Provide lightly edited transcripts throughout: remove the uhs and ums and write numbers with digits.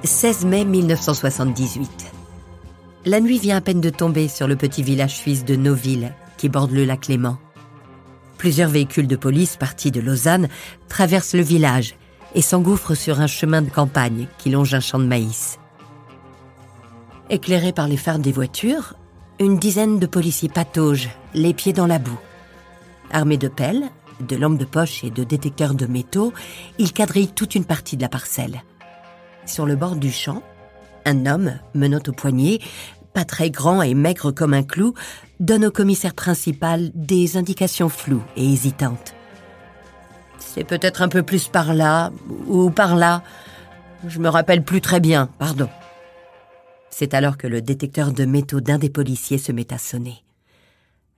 16 mai 1978. La nuit vient à peine de tomber sur le petit village suisse de Noville, qui borde le lac Léman. Plusieurs véhicules de police partis de Lausanne traversent le village et s'engouffrent sur un chemin de campagne qui longe un champ de maïs. Éclairés par les phares des voitures, une dizaine de policiers pataugent, les pieds dans la boue. Armés de pelles, de lampes de poche et de détecteurs de métaux, ils quadrillent toute une partie de la parcelle. Sur le bord du champ, un homme, menottes au poignet, pas très grand et maigre comme un clou, donne au commissaire principal des indications floues et hésitantes. « C'est peut-être un peu plus par là ou par là. Je me rappelle plus très bien, pardon. » C'est alors que le détecteur de métaux d'un des policiers se met à sonner.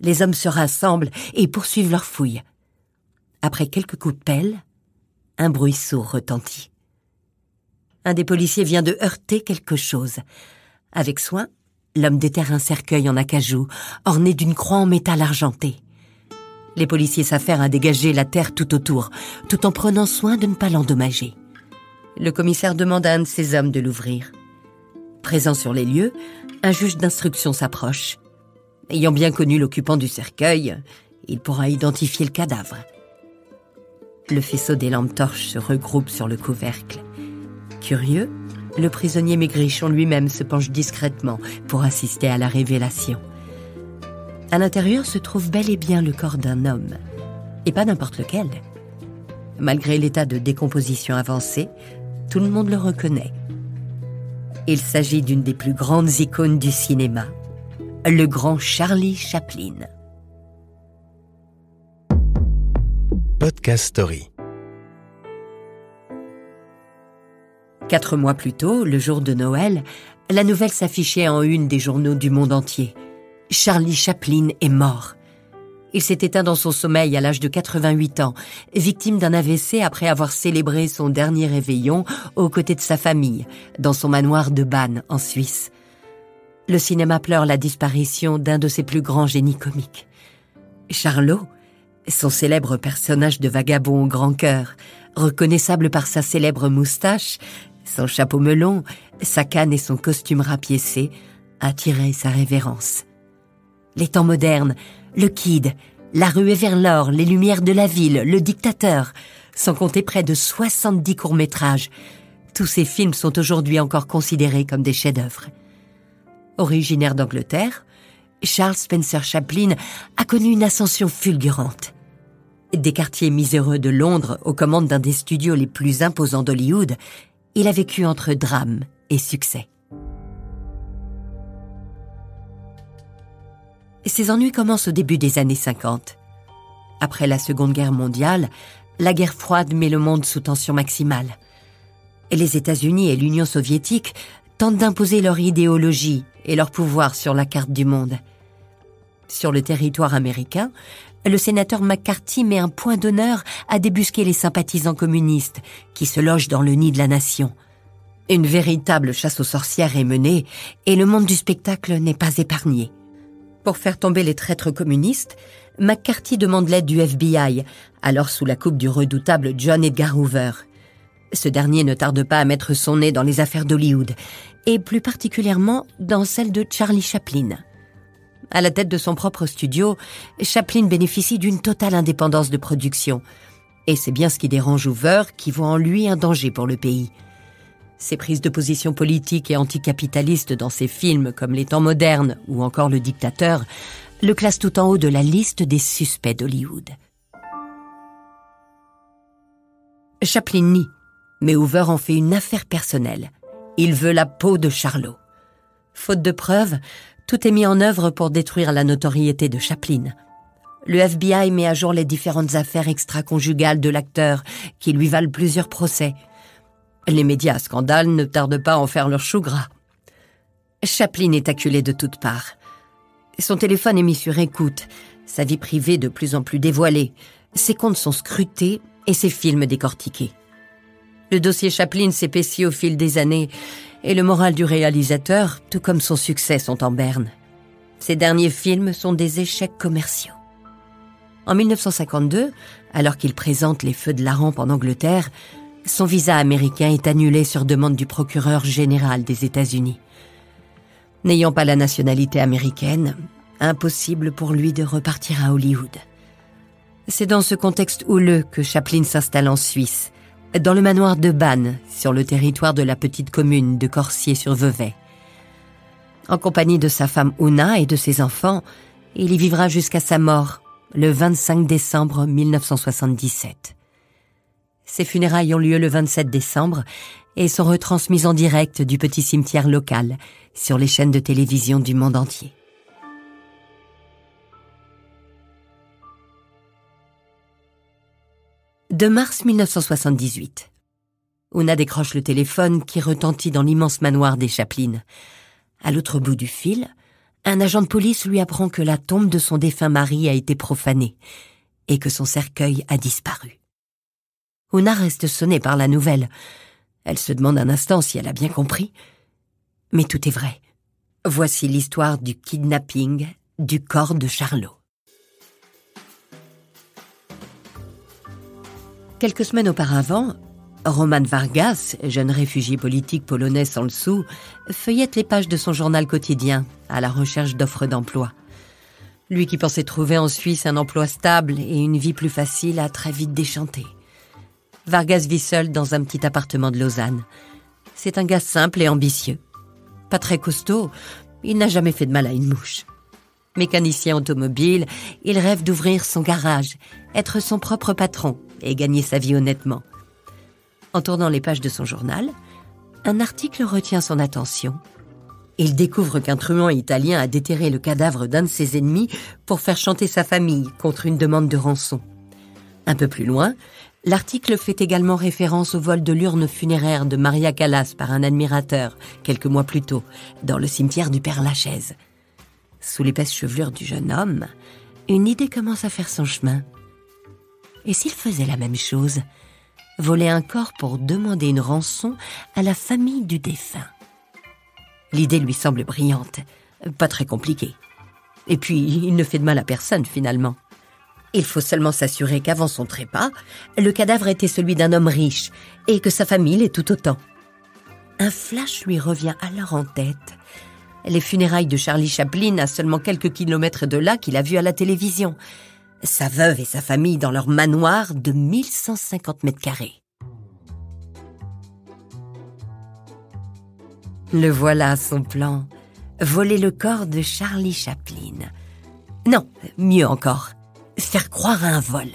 Les hommes se rassemblent et poursuivent leur fouille. Après quelques coups de pelle, un bruit sourd retentit. Un des policiers vient de heurter quelque chose. Avec soin, l'homme déterre un cercueil en acajou, orné d'une croix en métal argenté. Les policiers s'affairent à dégager la terre tout autour, tout en prenant soin de ne pas l'endommager. Le commissaire demande à un de ses hommes de l'ouvrir. Présent sur les lieux, un juge d'instruction s'approche. Ayant bien connu l'occupant du cercueil, il pourra identifier le cadavre. Le faisceau des lampes torches se regroupe sur le couvercle. Curieux, le prisonnier maigrichon lui-même se penche discrètement pour assister à la révélation. À l'intérieur se trouve bel et bien le corps d'un homme, et pas n'importe lequel. Malgré l'état de décomposition avancé, tout le monde le reconnaît. Il s'agit d'une des plus grandes icônes du cinéma, le grand Charlie Chaplin. Podcast Story. 4 mois plus tôt, le jour de Noël, la nouvelle s'affichait en une des journaux du monde entier. Charlie Chaplin est mort. Il s'est éteint dans son sommeil à l'âge de 88 ans, victime d'un AVC après avoir célébré son dernier réveillon aux côtés de sa famille, dans son manoir de Bann, en Suisse. Le cinéma pleure la disparition d'un de ses plus grands génies comiques. Charlot, son célèbre personnage de vagabond au grand cœur, reconnaissable par sa célèbre moustache, son chapeau melon, sa canne et son costume rapiécé, attiraient sa révérence. Les temps modernes, le Kid, La ruée vers l'or, Les lumières de la ville, Le dictateur, sans compter près de 70 courts-métrages. Tous ces films sont aujourd'hui encore considérés comme des chefs-d'œuvre. Originaire d'Angleterre, Charles Spencer Chaplin a connu une ascension fulgurante. Des quartiers miséreux de Londres aux commandes d'un des studios les plus imposants d'Hollywood, il a vécu entre drame et succès. Ses ennuis commencent au début des années 50. Après la Seconde Guerre mondiale, la guerre froide met le monde sous tension maximale. Et les États-Unis et l'Union soviétique tentent d'imposer leur idéologie et leur pouvoir sur la carte du monde. Sur le territoire américain, le sénateur McCarthy met un point d'honneur à débusquer les sympathisants communistes qui se logent dans le nid de la nation. Une véritable chasse aux sorcières est menée et le monde du spectacle n'est pas épargné. Pour faire tomber les traîtres communistes, McCarthy demande l'aide du FBI, alors sous la coupe du redoutable John Edgar Hoover. Ce dernier ne tarde pas à mettre son nez dans les affaires d'Hollywood, et plus particulièrement dans celle de Charlie Chaplin. À la tête de son propre studio, Chaplin bénéficie d'une totale indépendance de production. Et c'est bien ce qui dérange Hoover, qui voit en lui un danger pour le pays. Ses prises de position politiques et anticapitalistes dans ses films comme Les temps modernes ou encore Le dictateur le classent tout en haut de la liste des suspects d'Hollywood. Chaplin nie, mais Hoover en fait une affaire personnelle. Il veut la peau de Charlot. Faute de preuves, tout est mis en œuvre pour détruire la notoriété de Chaplin. Le FBI met à jour les différentes affaires extra-conjugales de l'acteur qui lui valent plusieurs procès. Les médias à scandale ne tardent pas à en faire leur chou gras. Chaplin est acculé de toutes parts. Son téléphone est mis sur écoute, sa vie privée de plus en plus dévoilée, ses comptes sont scrutés et ses films décortiqués. Le dossier Chaplin s'épaissit au fil des années et le moral du réalisateur, tout comme son succès, sont en berne. Ses derniers films sont des échecs commerciaux. En 1952, alors qu'il présente Les Feux de la Rampe en Angleterre, Son visa américain est annulé sur demande du procureur général des États-Unis. N'ayant pas la nationalité américaine, impossible pour lui de repartir à Hollywood. C'est dans ce contexte houleux que Chaplin s'installe en Suisse, dans le manoir de Bannes, sur le territoire de la petite commune de Corsier-sur-Vevey. En compagnie de sa femme Oona et de ses enfants, il y vivra jusqu'à sa mort, le 25 décembre 1977. Ses funérailles ont lieu le 27 décembre et sont retransmises en direct du petit cimetière local sur les chaînes de télévision du monde entier. De mars 1978. Oona décroche le téléphone qui retentit dans l'immense manoir des Chaplin. À l'autre bout du fil, un agent de police lui apprend que la tombe de son défunt mari a été profanée et que son cercueil a disparu. Oona reste sonnée par la nouvelle. Elle se demande un instant si elle a bien compris. Mais tout est vrai. Voici l'histoire du kidnapping du corps de Charlot. Quelques semaines auparavant, Roman Vargas, jeune réfugié politique polonais sans le sou, feuillette les pages de son journal quotidien à la recherche d'offres d'emploi. Lui qui pensait trouver en Suisse un emploi stable et une vie plus facile a très vite déchanté. Vargas vit seul dans un petit appartement de Lausanne. C'est un gars simple et ambitieux. Pas très costaud, il n'a jamais fait de mal à une mouche. Mécanicien automobile, il rêve d'ouvrir son garage, être son propre patron et gagner sa vie honnêtement. En tournant les pages de son journal, un article retient son attention. Il découvre qu'un truand italien a déterré le cadavre d'un de ses ennemis pour faire chanter sa famille contre une demande de rançon. Un peu plus loin, l'article fait également référence au vol de l'urne funéraire de Maria Callas par un admirateur, quelques mois plus tôt, dans le cimetière du Père-Lachaise. Sous l'épaisse chevelure du jeune homme, une idée commence à faire son chemin. Et s'il faisait la même chose, voler un corps pour demander une rançon à la famille du défunt? L'idée lui semble brillante, pas très compliquée. Et puis, il ne fait de mal à personne finalement. Il faut seulement s'assurer qu'avant son trépas, le cadavre était celui d'un homme riche et que sa famille l'est tout autant. Un flash lui revient alors en tête. Les funérailles de Charlie Chaplin à seulement quelques kilomètres de là qu'il a vu à la télévision. Sa veuve et sa famille dans leur manoir de 1150 mètres carrés. Le voilà son plan. Voler le corps de Charlie Chaplin. Non, mieux encore, faire croire à un vol.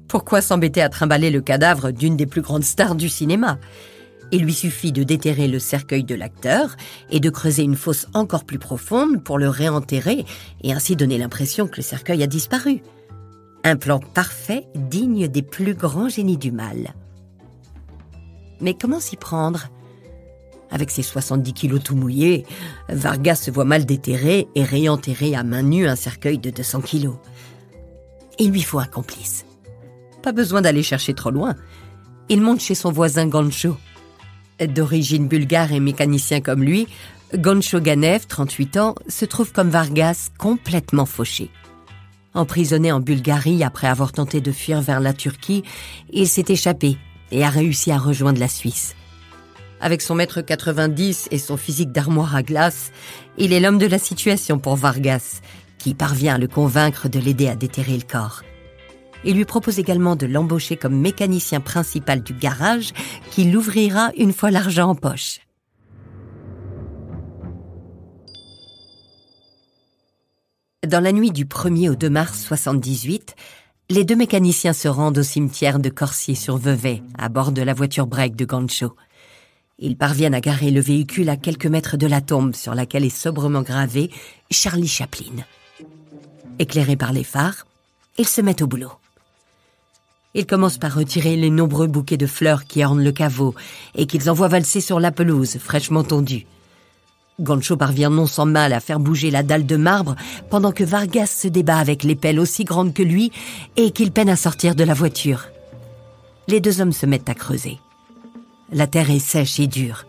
Pourquoi s'embêter à trimballer le cadavre d'une des plus grandes stars du cinéma ? Il lui suffit de déterrer le cercueil de l'acteur et de creuser une fosse encore plus profonde pour le réenterrer et ainsi donner l'impression que le cercueil a disparu. Un plan parfait, digne des plus grands génies du mal. Mais comment s'y prendre ? Avec ses 70 kilos tout mouillés, Vargas se voit mal déterrer et réenterrer à main nue un cercueil de 200 kilos. Il lui faut un complice. Pas besoin d'aller chercher trop loin. Il monte chez son voisin Gancho. D'origine bulgare et mécanicien comme lui, Gancho Ganev, 38 ans, se trouve comme Vargas complètement fauché. Emprisonné en Bulgarie après avoir tenté de fuir vers la Turquie, il s'est échappé et a réussi à rejoindre la Suisse. Avec son mètre 90 et son physique d'armoire à glace, il est l'homme de la situation pour Vargas, qui parvient à le convaincre de l'aider à déterrer le corps. Il lui propose également de l'embaucher comme mécanicien principal du garage qu'il ouvrira une fois l'argent en poche. Dans la nuit du 1er au 2 mars 1978, les deux mécaniciens se rendent au cimetière de Corsier-sur-Vevey, à bord de la voiture break de Gancho. Ils parviennent à garer le véhicule à quelques mètres de la tombe sur laquelle est sobrement gravé Charlie Chaplin. Éclairés par les phares, ils se mettent au boulot. Ils commencent par retirer les nombreux bouquets de fleurs qui ornent le caveau et qu'ils envoient valser sur la pelouse, fraîchement tondue. Gancho parvient non sans mal à faire bouger la dalle de marbre pendant que Vargas se débat avec les pelles aussi grandes que lui et qu'il peine à sortir de la voiture. Les deux hommes se mettent à creuser. La terre est sèche et dure.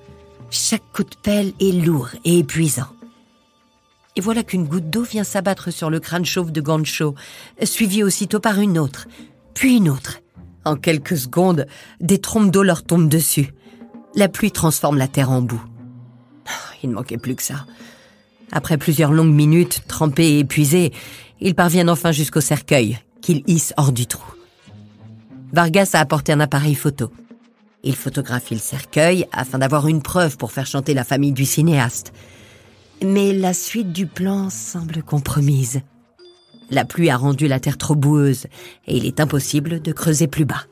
Chaque coup de pelle est lourd et épuisant. Et voilà qu'une goutte d'eau vient s'abattre sur le crâne chauve de Gancho, suivie aussitôt par une autre, puis une autre. En quelques secondes, des trompes d'eau leur tombent dessus. La pluie transforme la terre en boue. Il ne manquait plus que ça. Après plusieurs longues minutes, trempés et épuisés, ils parviennent enfin jusqu'au cercueil, qu'ils hissent hors du trou. Vargas a apporté un appareil photo. Il photographie le cercueil afin d'avoir une preuve pour faire chanter la famille du cinéaste. Mais la suite du plan semble compromise. La pluie a rendu la terre trop boueuse et il est impossible de creuser plus bas.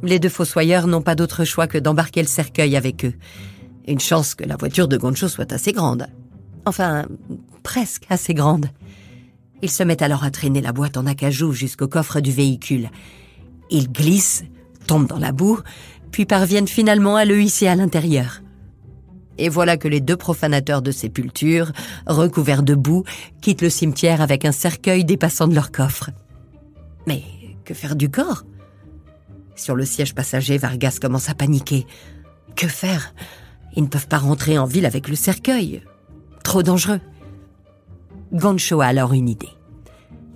Les deux fossoyeurs n'ont pas d'autre choix que d'embarquer le cercueil avec eux. Une chance que la voiture de Goncho soit assez grande. Enfin, presque assez grande. Ils se mettent alors à traîner la boîte en acajou jusqu'au coffre du véhicule. Ils glissent, tombent dans la boue, puis parviennent finalement à le hisser à l'intérieur. Et voilà que les deux profanateurs de sépulture, recouverts de boue, quittent le cimetière avec un cercueil dépassant de leur coffre. Mais que faire du corps ? Sur le siège passager, Vargas commence à paniquer. Que faire ? Ils ne peuvent pas rentrer en ville avec le cercueil. Trop dangereux. Goncho a alors une idée.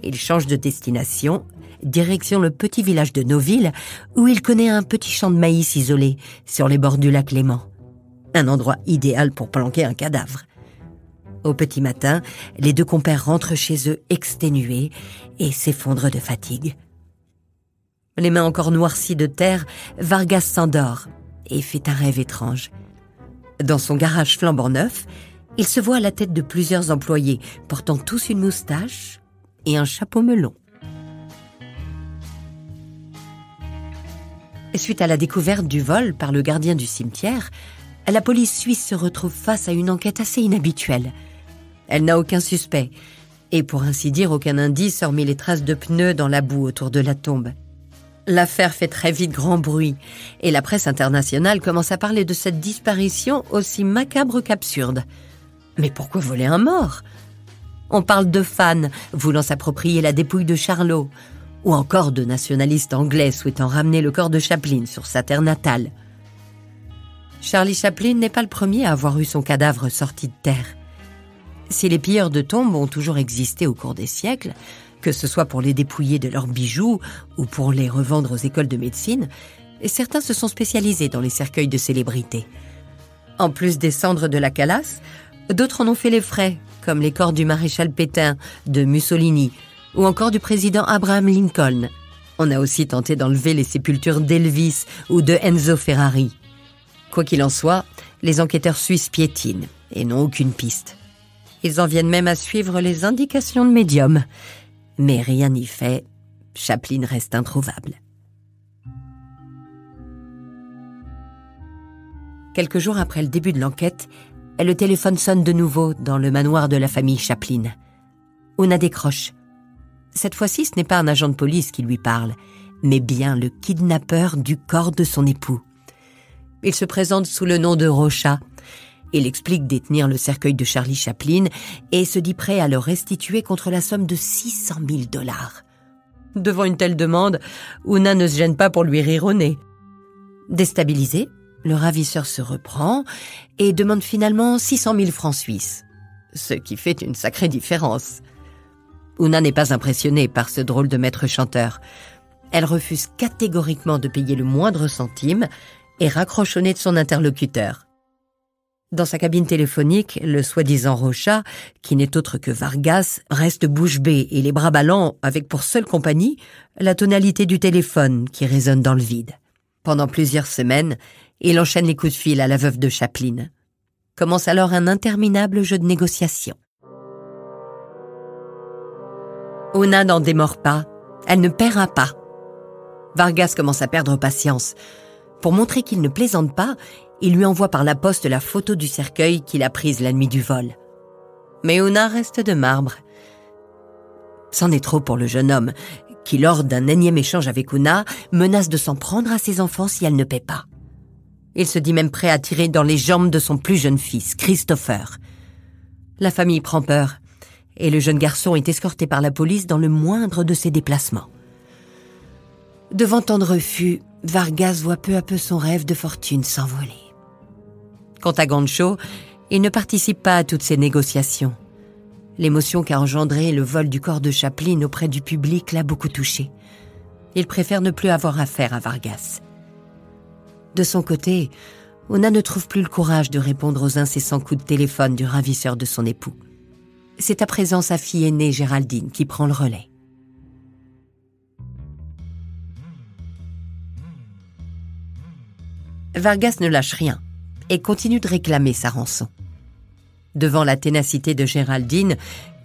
Il change de destination, direction le petit village de Noville, où il connaît un petit champ de maïs isolé, sur les bords du lac Léman. Un endroit idéal pour planquer un cadavre. Au petit matin, les deux compères rentrent chez eux exténués et s'effondrent de fatigue. Les mains encore noircies de terre, Vargas s'endort et fait un rêve étrange. Dans son garage flambant neuf, il se voit à la tête de plusieurs employés, portant tous une moustache et un chapeau melon. Suite à la découverte du vol par le gardien du cimetière, la police suisse se retrouve face à une enquête assez inhabituelle. Elle n'a aucun suspect, et pour ainsi dire aucun indice hormis les traces de pneus dans la boue autour de la tombe. L'affaire fait très vite grand bruit, et la presse internationale commence à parler de cette disparition aussi macabre qu'absurde. Mais pourquoi voler un mort ? On parle de fans voulant s'approprier la dépouille de Charlot, ou encore de nationalistes anglais souhaitant ramener le corps de Chaplin sur sa terre natale. Charlie Chaplin n'est pas le premier à avoir eu son cadavre sorti de terre. Si les pilleurs de tombes ont toujours existé au cours des siècles, que ce soit pour les dépouiller de leurs bijoux ou pour les revendre aux écoles de médecine, certains se sont spécialisés dans les cercueils de célébrités. En plus des cendres de la Calas, d'autres en ont fait les frais, comme les corps du maréchal Pétain, de Mussolini, ou encore du président Abraham Lincoln. On a aussi tenté d'enlever les sépultures d'Elvis ou de Enzo Ferrari. Quoi qu'il en soit, les enquêteurs suisses piétinent et n'ont aucune piste. Ils en viennent même à suivre les indications de médiums. Mais rien n'y fait, Chaplin reste introuvable. Quelques jours après le début de l'enquête, le téléphone sonne de nouveau dans le manoir de la famille Chaplin. Oona décroche. Cette fois-ci, ce n'est pas un agent de police qui lui parle, mais bien le kidnappeur du corps de son époux. Il se présente sous le nom de Rocha. Il explique détenir le cercueil de Charlie Chaplin et se dit prêt à le restituer contre la somme de $600 000. Devant une telle demande, Oona ne se gêne pas pour lui rire au nez. Déstabilisé, le ravisseur se reprend et demande finalement 600 000 francs suisses, ce qui fait une sacrée différence. Oona n'est pas impressionnée par ce drôle de maître chanteur. Elle refuse catégoriquement de payer le moindre centime et raccroche au nez de son interlocuteur. Dans sa cabine téléphonique, le soi-disant Rocha, qui n'est autre que Vargas, reste bouche bée et les bras ballants avec pour seule compagnie la tonalité du téléphone qui résonne dans le vide. Pendant plusieurs semaines, il enchaîne les coups de fil à la veuve de Chaplin. Commence alors un interminable jeu de négociation. Oona n'en démord pas, elle ne paiera pas. Vargas commence à perdre patience. Pour montrer qu'il ne plaisante pas, il lui envoie par la poste la photo du cercueil qu'il a prise la nuit du vol. Mais Oona reste de marbre. C'en est trop pour le jeune homme, qui lors d'un énième échange avec Oona, menace de s'en prendre à ses enfants si elle ne paie pas. Il se dit même prêt à tirer dans les jambes de son plus jeune fils, Christopher. La famille prend peur, et le jeune garçon est escorté par la police dans le moindre de ses déplacements. Devant tant de refus, Vargas voit peu à peu son rêve de fortune s'envoler. Quant à Goncho, il ne participe pas à toutes ces négociations. L'émotion qu'a engendrée le vol du corps de Chaplin auprès du public l'a beaucoup touché. Il préfère ne plus avoir affaire à Vargas. De son côté, Oona ne trouve plus le courage de répondre aux incessants coups de téléphone du ravisseur de son époux. C'est à présent sa fille aînée Géraldine qui prend le relais. Vargas ne lâche rien et continue de réclamer sa rançon. Devant la ténacité de Géraldine,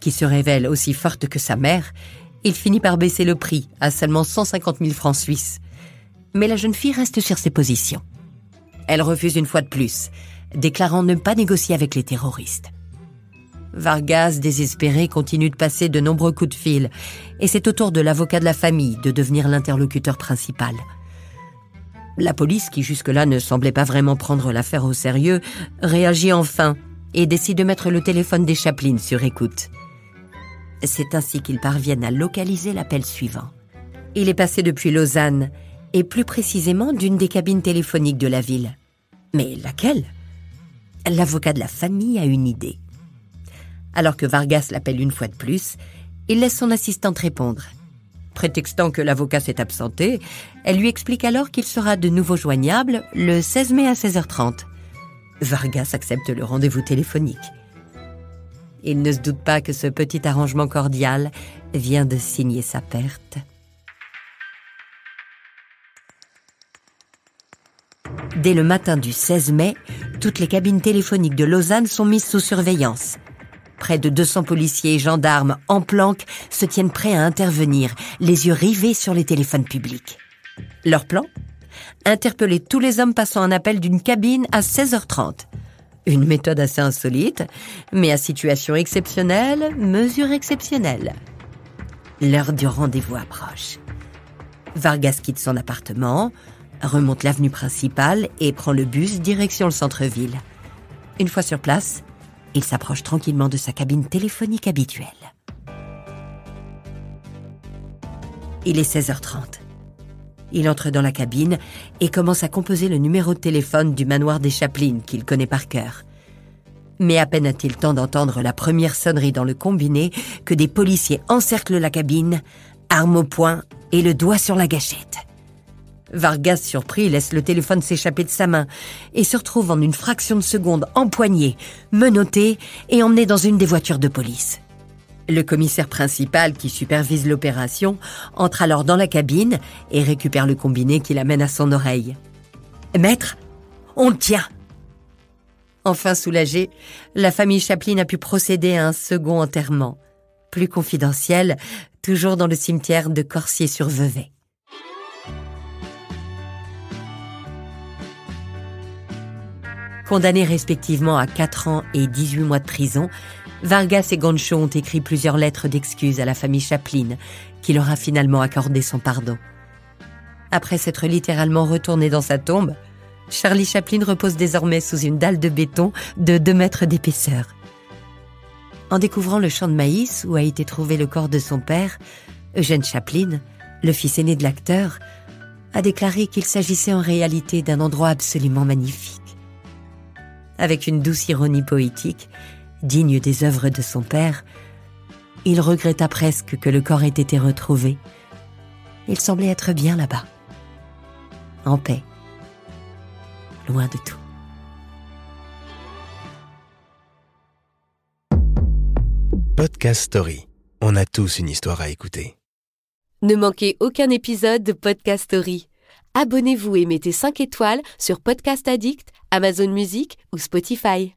qui se révèle aussi forte que sa mère, il finit par baisser le prix à seulement 150 000 francs suisses. Mais la jeune fille reste sur ses positions. Elle refuse une fois de plus, déclarant ne pas négocier avec les terroristes. Vargas, désespéré, continue de passer de nombreux coups de fil, et c'est au tour de l'avocat de la famille de devenir l'interlocuteur principal. La police, qui jusque-là ne semblait pas vraiment prendre l'affaire au sérieux, réagit enfin et décide de mettre le téléphone des Chaplin sur écoute. C'est ainsi qu'ils parviennent à localiser l'appel suivant. Il est passé depuis Lausanne, et plus précisément d'une des cabines téléphoniques de la ville. Mais laquelle ? L'avocat de la famille a une idée. Alors que Vargas l'appelle une fois de plus, il laisse son assistante répondre. Prétextant que l'avocat s'est absenté, elle lui explique alors qu'il sera de nouveau joignable le 16 mai à 16h30. Vargas accepte le rendez-vous téléphonique. Il ne se doute pas que ce petit arrangement cordial vient de signer sa perte. Dès le matin du 16 mai, toutes les cabines téléphoniques de Lausanne sont mises sous surveillance. Près de 200 policiers et gendarmes en planque se tiennent prêts à intervenir, les yeux rivés sur les téléphones publics. Leur plan ? Interpeller tous les hommes passant un appel d'une cabine à 16h30. Une méthode assez insolite, mais à situation exceptionnelle, mesure exceptionnelle. L'heure du rendez-vous approche. Vargas quitte son appartement, remonte l'avenue principale et prend le bus direction le centre-ville. Une fois sur place, il s'approche tranquillement de sa cabine téléphonique habituelle. Il est 16h30. Il entre dans la cabine et commence à composer le numéro de téléphone du manoir des Chaplin qu'il connaît par cœur. Mais à peine a-t-il le temps d'entendre la première sonnerie dans le combiné que des policiers encerclent la cabine, arme au poing et le doigt sur la gâchette. Vargas, surpris, laisse le téléphone s'échapper de sa main et se retrouve en une fraction de seconde empoigné, menotté et emmené dans une des voitures de police. Le commissaire principal, qui supervise l'opération, entre alors dans la cabine et récupère le combiné qu'il amène à son oreille. « Maître, on le tient !» Enfin soulagée, la famille Chaplin a pu procéder à un second enterrement, plus confidentiel, toujours dans le cimetière de Corsier-sur-Vevey. Condamnés respectivement à 4 ans et 18 mois de prison, Vargas et Gancho ont écrit plusieurs lettres d'excuses à la famille Chaplin, qui leur a finalement accordé son pardon. Après s'être littéralement retourné dans sa tombe, Charlie Chaplin repose désormais sous une dalle de béton de 2 mètres d'épaisseur. En découvrant le champ de maïs où a été trouvé le corps de son père, Eugène Chaplin, le fils aîné de l'acteur, a déclaré qu'il s'agissait en réalité d'un endroit absolument magnifique. Avec une douce ironie poétique, digne des œuvres de son père, il regretta presque que le corps ait été retrouvé. Il semblait être bien là-bas, en paix, loin de tout. Podcast Story. On a tous une histoire à écouter. Ne manquez aucun épisode de Podcast Story. Abonnez-vous et mettez 5 étoiles sur Podcast Addict, Amazon Music ou Spotify.